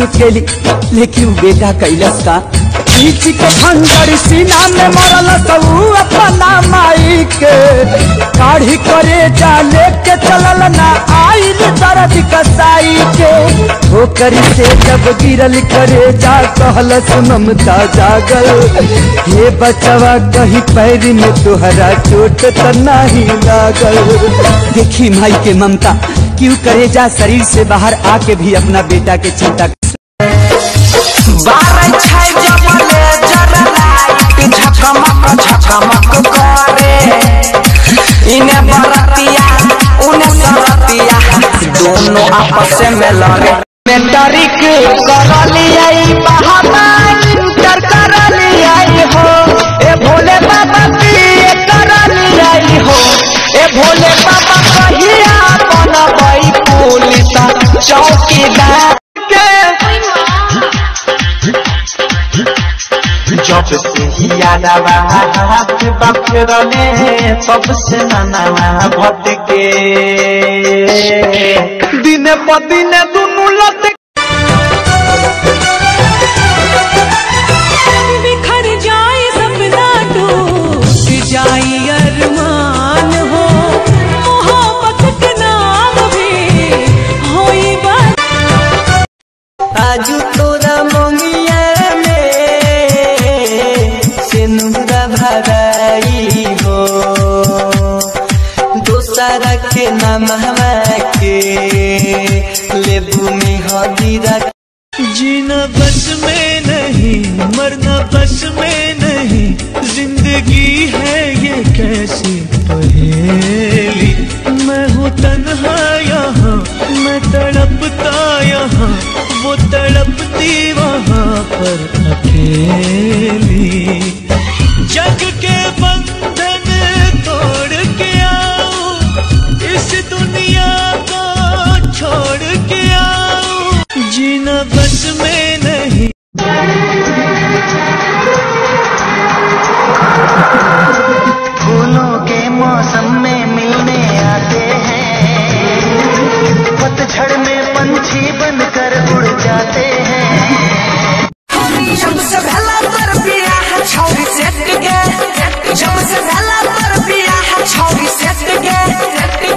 चुकेली लेकिन बेटा कैलस का खींच के खंजर सीना में मरल तू अपना माई के काढ़ी करे जा लेके चलल ना आइल दर्द कसाई के ठोकर से जब गिरल करे जा कहलस ममता जागल हे बचवा कहीं पैर में तुहरा चोट त नहीं लागल। देखी माई के ममता क्यों करे जा शरीर से बाहर आके भी अपना बेटा के चिंता झकमक करे इन्हें बरतिया उन्हें सरतिया दोनों आपस में लड़े मैट्रिक कर लिया इंटर कर लिया हो ए भोले बाबा बीए कर लिया हो ए भोले बाबा कहिया बनबई पुलिस चौकीदार जब से यादवा हाथ बखरले तब से ननवा भटके दिन प दिन दुनु लत बिखर जाए सपना टूट जाए अरमान हो मोहब्बत के नाम भी होई बात आज तोरा मंगिया भराई हो दोसरा के नाम के लेबू में हदीरा जीना बस में नहीं मरना बस में नहीं जिंदगी है ये कैसी पहेली मैं हूँ तन्हा यहाँ मैं तड़पता यहाँ वो तड़पती वहाँ पर अकेली जग के बंधन तोड़ के आओ इस दुनिया को छोड़ के आओ जीना बस में नहीं। फूलों के मौसम में मिलने आते हैं पतझड़ में पंछी बनकर उड़ जाते हैं जब से भला तर पिया है छौरी सेट के जब से भला तर पिया है छौरी सेट के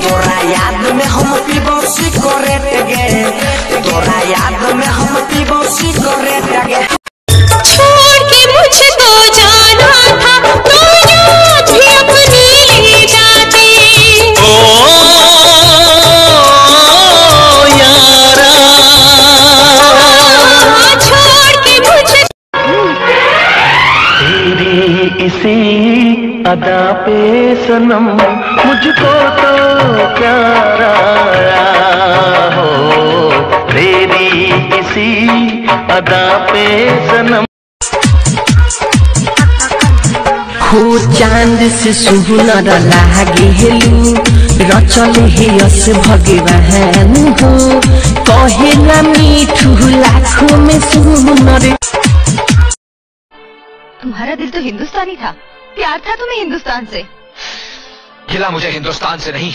तोरा याद में हम पीबो सिगरेट गे तोरा याद में हम पीबो सिगरेट गे छोड़ के मुझको जाना था तो याद भी अपनी ले जाते ओ यारा छोड़ के मुझे इसी अदा पे सनम मुझको तो प्यारा हो तेरी इसी अदा पे सनम हो चांद से सुनर लागे हेलू रचल हे यस भगवान हो कहेला मीठू लाखों में सुनर। तुम्हारा दिल तो हिंदुस्तानी था प्यार था तुम्हें हिंदुस्तान से गिला मुझे हिंदुस्तान से नहीं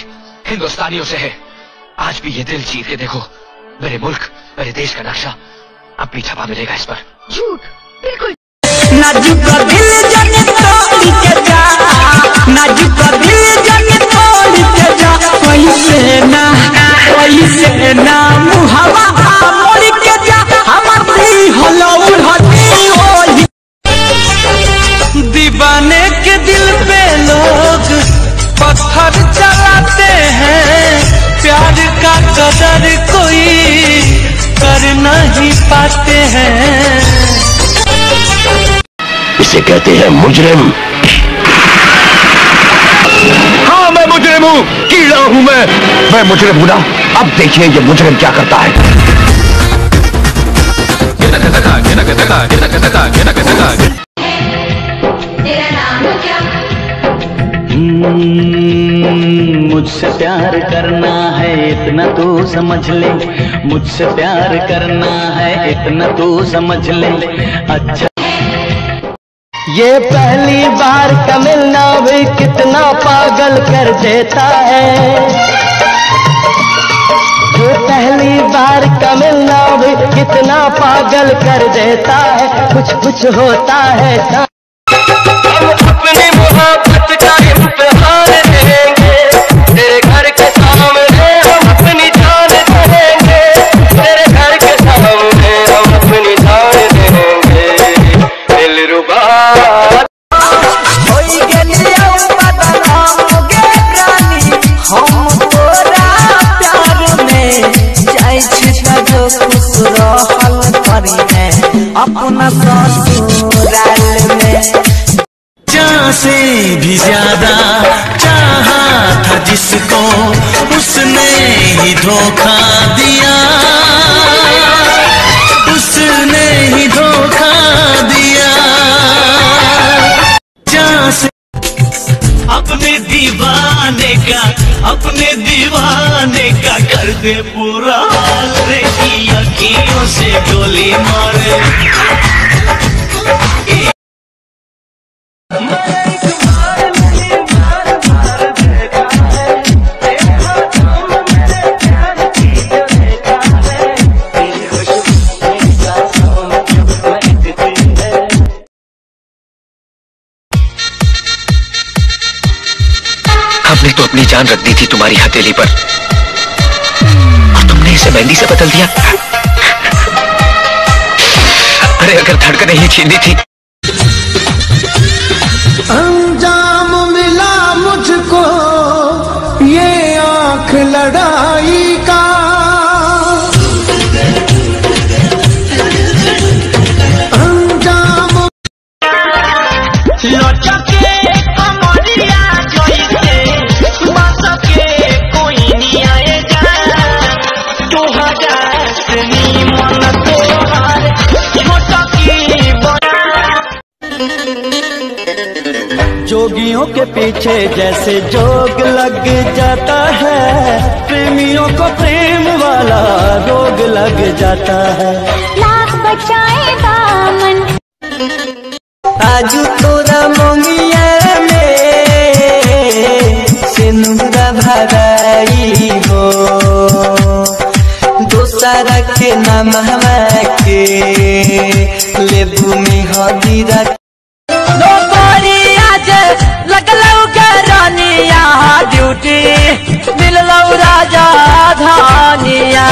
हिंदुस्तानियों से है। आज भी ये दिल चीर के देखो मेरे मुल्क मेरे देश का नक्शा अब भी छपा मिलेगा इस पर। झूठ बिल्कुल नाजुक दिल जाने तोड़ के जा नाजुक दिल जाने तोड़ के जा वैसे ना मुहावा मोड़ के जा हमर दी हलो उड़ती होली दीवाने के दिल पे लोग पत्थर चलाते हैं प्यार का कदर कोई कर नहीं पाते हैं। इसे कहते हैं मुजरिम। हाँ मैं मुजरिम हूँ कीड़ा हूँ मैं मुजरिम हूँ ना। अब देखिए ये मुजरिम क्या करता है। तेरा नाम क्या? मुझसे प्यार करना है इतना तो समझ ले मुझसे प्यार करना है इतना तो समझ ले। अच्छा ये पहली बार का मिलना भी कितना पागल कर देता है। पहली बार का मिलना भी कितना पागल कर देता है, कुछ कुछ होता है। हम अपनी मोहब्बत का इम्तिहान देंगे, तेरे घर के सामने हम अपनी जान देंगे, तेरे घर के सामने हम अपनी जान देंगे। दिलरुबा हम तोरा प्यार में जाय छी जो खुश रहल करिए अपना ससुराल में। जान से भी ज्यादा चाहा था जिसको, उसने ही धोखा दिया, उसने ही धोखा दिया। जान से अपने दीवाने का कर दे पूरा हाल रे, की अखियों से गोली मारे। हमने तो अपनी जान रख दी थी तुम्हारी हथेली पर, और तुमने इसे मेहंदी से बदल दिया। अरे अगर धड़कनें ही छीनी थी। अंजाम मिला मुझको ये आंख लड़ाई का, अंजाम लचके कमरिया जइसे बसके कोई नहीं आएगा, 2000 से निमन तोहार छोटकी बड़ा। जोगियों के पीछे जैसे जोग लग जाता है, प्रेमियों को प्रेम वाला रोग लग जाता है। लाख बचाए दामन आजू तोरा मंगिया में सिनुरा भराई हो, दोसरा के नाम के लेबू में हदीरा। लगलौ रानिया ड्यूटी मिललौ राजा धानिया।